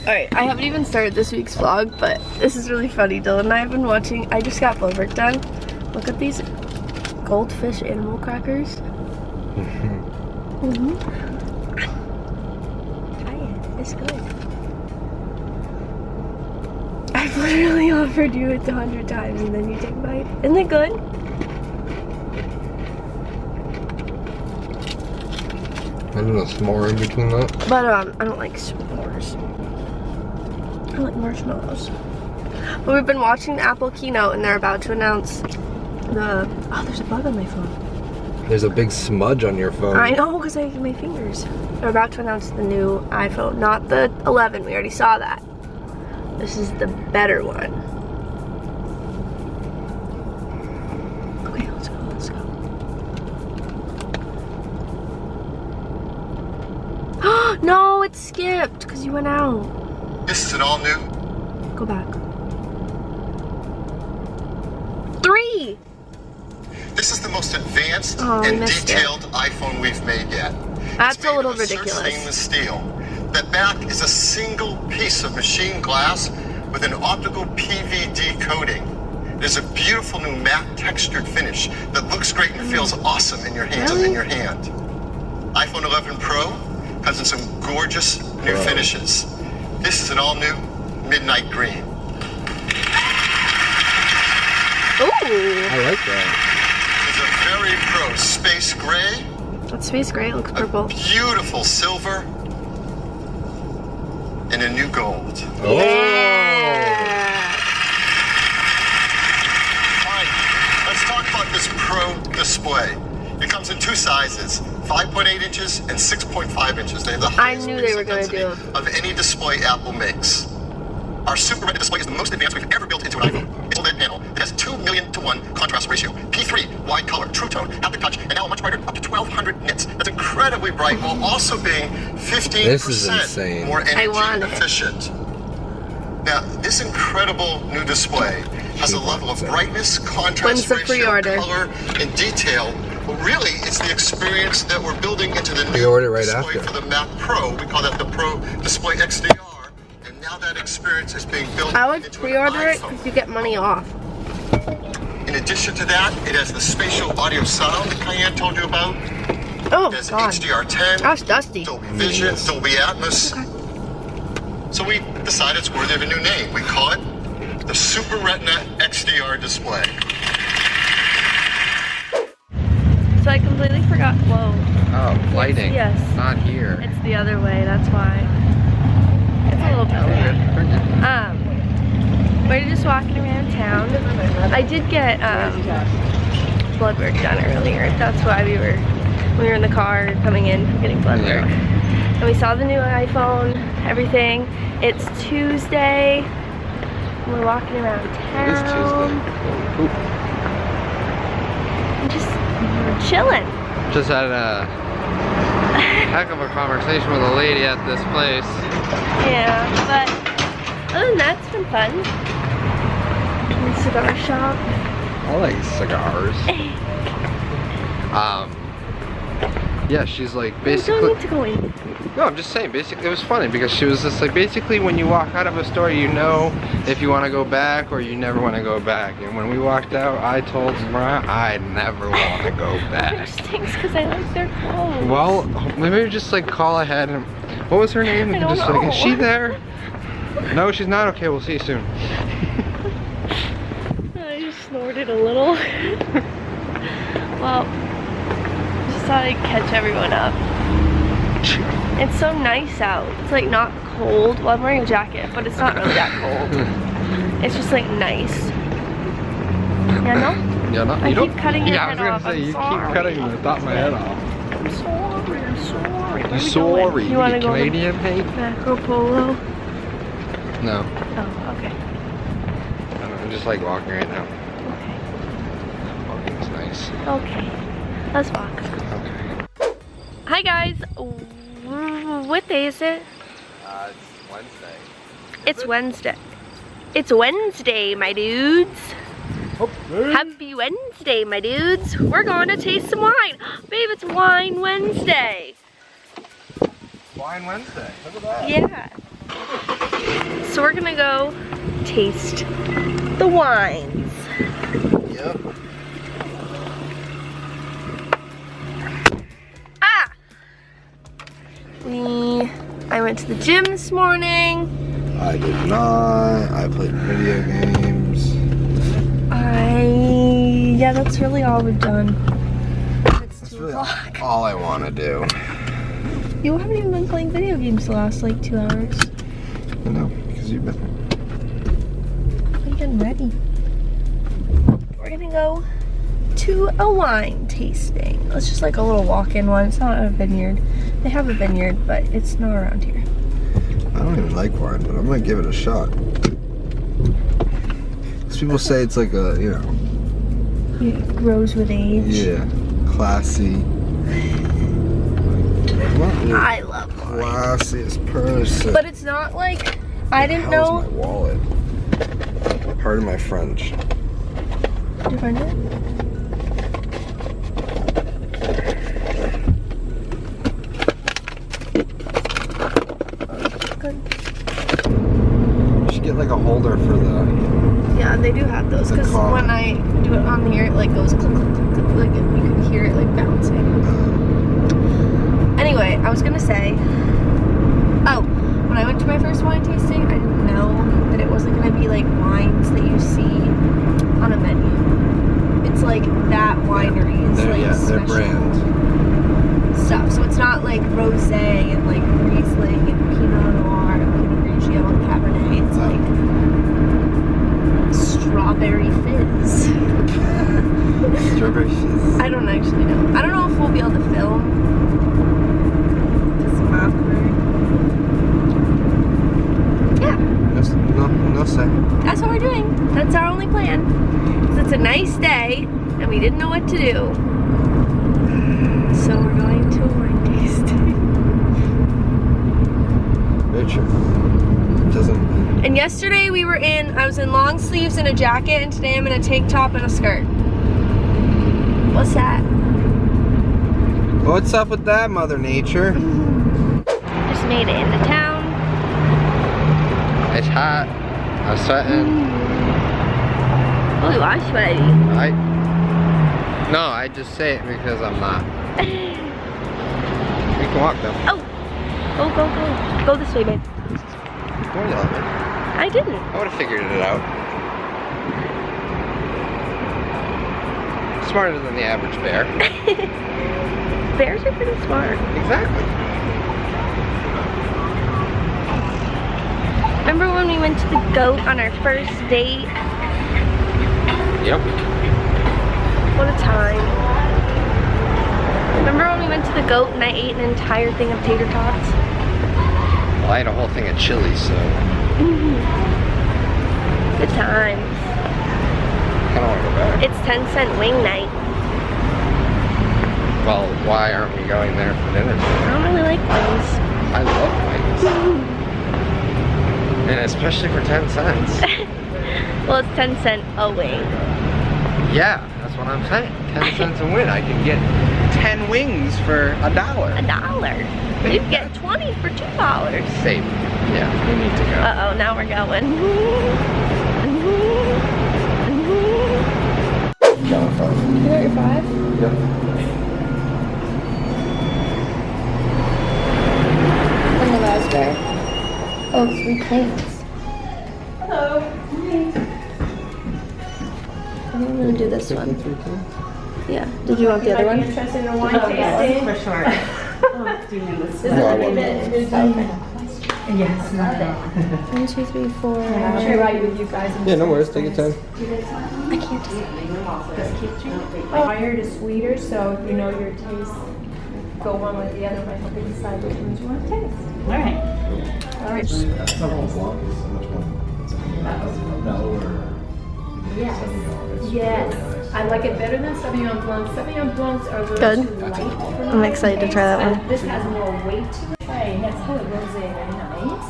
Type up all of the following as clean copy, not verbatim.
Alright, I haven't even started this week's vlog, but this is really funny. Dylan and I have been watching, I just got blood work done. Look at these goldfish animal crackers. Try it, it's good. I've literally offered you it 100 times and then you take a bite. Isn't it good? I don't know, s'more in between that. But I don't like s'mores. I like marshmallows. But we've been watching the Apple Keynote and they're about to announce the... Oh, there's a bug on my phone. There's a big smudge on your phone. I know, because I have my fingers. They're about to announce the new iPhone. Not the 11, we already saw that. This is the better one. Okay, let's go, let's go. No, it skipped because you went out. This is an all new. Go back. 3! This is the most advanced Oh, and detailed iPhone we've made yet. That's It's made a little of search ridiculous. Stainless steel. The back is a single piece of machined glass with an optical PVD coating. There's a beautiful new matte textured finish that looks great and feels awesome in your hands and in your hand. iPhone 11 Pro comes in some gorgeous new finishes. This is an all new midnight green. Ooh! I like that. There's a very pro space gray. That space gray, it looks purple. Beautiful silver and a new gold. Oh! Yeah! Fine. Let's talk about this Pro display. It comes in 2 sizes, 5.8 inches and 6.5 inches. They have the highest knew they were gonna density do. of any display Apple makes. Our Super Retina display is the most advanced we've ever built into an iPhone. It's a OLED panel. It has 2,000,000:1 contrast ratio, P3, wide color, true tone, haptic touch, and now much brighter, up to 1,200 nits. That's incredibly bright while also being 15% This is insane. more energy want it. efficient. Now, this incredible new display has a level of brightness, When's contrast the ratio, pre-order? color, and detail. But really, it's the experience that we're building into the new Pre-order right display after. for the Mac Pro. We call that the Pro Display XDR. And now that experience is being built I would into pre-order an it iPhone. because you get money off. In addition to that, it has the spatial audio sound that Cayenne told you about. Oh, It has God. HDR10, That's dusty. Dolby Vision, Dolby Atmos. So we decided it's worthy of a new name. We call it the Super Retina XDR display. So I completely forgot. Whoa. Oh, lighting. Yes. Not here. It's the other way, that's why. It's a little bit weird. We're just walking around town. I did get blood work done earlier. That's why we were in the car coming in getting blood work. And we saw the new iPhone, everything. It's Tuesday. And we're walking around town. It is Tuesday. Oop. And just we're chilling. Just had a heck of a conversation with a lady at this place. Yeah, but other than that, it's been fun. In the cigar shop. I like cigars. Yeah, she's like You basically. don't need to go in. No, I'm just saying. Basically, it was funny because she was just like, basically, when you walk out of a store, you know if you want to go back or you never want to go back. And when we walked out, I told Mariah I never want to go It back. stinks because I like their clothes. Well, maybe just like call ahead and what was her name? I And don't just like, is she know. there? No, she's not. Okay, we'll see you soon. I just snorted a little. Well, just thought I'd catch everyone up. It's so nice out. It's like not cold. Well, I'm wearing a jacket, but it's not really that cold. It's just like nice. Yeah, no? Yeah, no, I you keep don't. cutting your Yeah, I head was gonna off. say I'm you sorry. keep cutting the top of my head off. I'm sorry. I'm sorry. Where are we Sorry, going? You want to you go on Canadian hate? the Macro Polo? No, Oh, okay. I'm just like walking right now. Okay. Walking's nice. Okay. Let's walk. Okay. Hi guys. What day is it? It's Wednesday. It's Wednesday. It's Wednesday, my dudes. Okay. Happy Wednesday, my dudes. We're going to taste some wine. Babe, it's Wine Wednesday. Wine Wednesday. Look at that. Yeah. So we're gonna go taste the wines. Yep. Ah! I went to the gym this morning. I did not. I played video games. Yeah, that's really all we've done. It's That's 2 really o'clock. all I want to do. You haven't even been playing video games the last like 2 hours. I know, because you've been. I'm getting ready. We're gonna go to a wine tasting. It's just like a little walk-in one. It's not a vineyard. They have a vineyard, but it's not around here. I don't even like wine, but I'm gonna give it a shot. Because people say it's like a, you know. It grows with age. Yeah, classy. I love wine. Classiest person. But it's not like, I didn't How's know. my wallet? Pardon my French. Did you find it? Good. You should get like a holder for the. Yeah, they do have those. The Because car. when I do it on here, it like goes click, click, click, click. Like you can hear it like bouncing. Anyway, I was gonna say, oh, when I went to my first wine tasting, I didn't know that it wasn't gonna be like wines that you see on a menu. It's like that winery's like Their special brand. stuff. So it's not like rosé and like Riesling and Pinot Noir and Pinot Grigio and Cabernet. It's like strawberry fizz. Strawberry fizz. I don't actually know. I don't know if we'll be able to film. Because I'm awkward. Yeah, No say. that's what we're doing. That's our only plan. Because it's a nice day and we didn't know what to do. So we're going to a wine tasting. Very true. It doesn't. And yesterday I was in long sleeves and a jacket, and today I'm in a tank top and a skirt. What's that? What's up with that, Mother Nature? Just made it into town. It's hot. I'm sweating. Oh, you are sweaty. No, I just say it because I'm not. We can walk though. Oh, go. Go this way, babe. Don't yell at me. I didn't. I would have figured it out. Smarter than the average bear. Bears are pretty smart. Exactly. Remember when we went to the goat on our first date? Yep. What a time. Remember when we went to the goat and I ate an entire thing of tater tots? Well, I ate a whole thing of chili, so. Good times. I don't want to go back. It's 10-cent wing night. Well, why aren't we going there for dinner? I don't really like wings. I love wings. And especially for 10 cents. Well, it's 10-cent a wing. Yeah, that's what I'm saying. 10 cents a win. I can get 10 wings for $1. $1. You get 20 for $2. Save. Yeah, we need to go. Uh-oh, now we're going. You got your 5? Yep. And the raspberry. Oh, 3 plates. Hello. I'm gonna do this one. Yeah. Did you want the other one? Interested in a wine tasting? For sure. Do you mean this? No, I wasn't. Okay. Yes, not that. 1, 2, 3, 4. I'm sure right with you guys. Yeah, no worries. Take your time. I can't do it. Higher to sweeter, so you know your taste. Go one with the other by helping decide which ones you want to taste. All right. All right. Yes. Yes. I like it better than Sauvignon Blancs. Sauvignon Blancs are a little Good. too light for me. I'm excited to try that one. This has more weight to it. Right, that's how it rosé, very nice.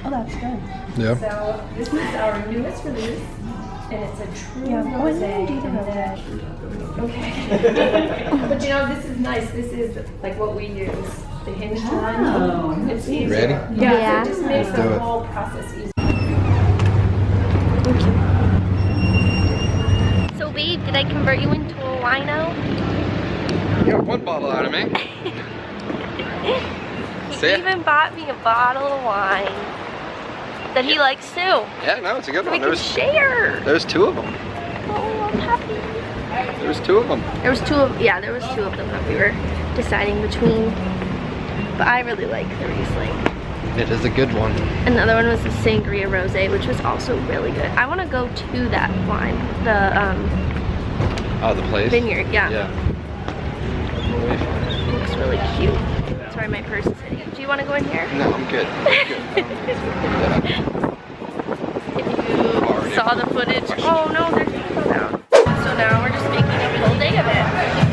Oh, that's good. Yeah. So this is our newest release, and it's a true Yeah. Oh, I rosé. didn't do the rosé. Okay. But you know, this is nice. This is like what we use, the hinged one. It's easier. Ready? Yeah. So it just makes Let's do the it. whole process easier. So babe, did I convert you into a wino? You got one bottle out of me. He even bought me a bottle of wine that he likes too. Yeah, no, it's a good We one. can share. There's two of them. Oh, I'm happy. There's two of them. There was two of them that we were deciding between. But I really like the Riesling. It is a good one. Another one was the Sangria Rosé, which was also really good. I want to go to that wine, the Oh, the place? vineyard. Yeah. Yeah. It looks really cute. Sorry, my purse is hitting. Do you want to go in here? No, I'm good. I'm good. If you saw the footage. Oh no, they're taking them down. So now we're just making a full day of it.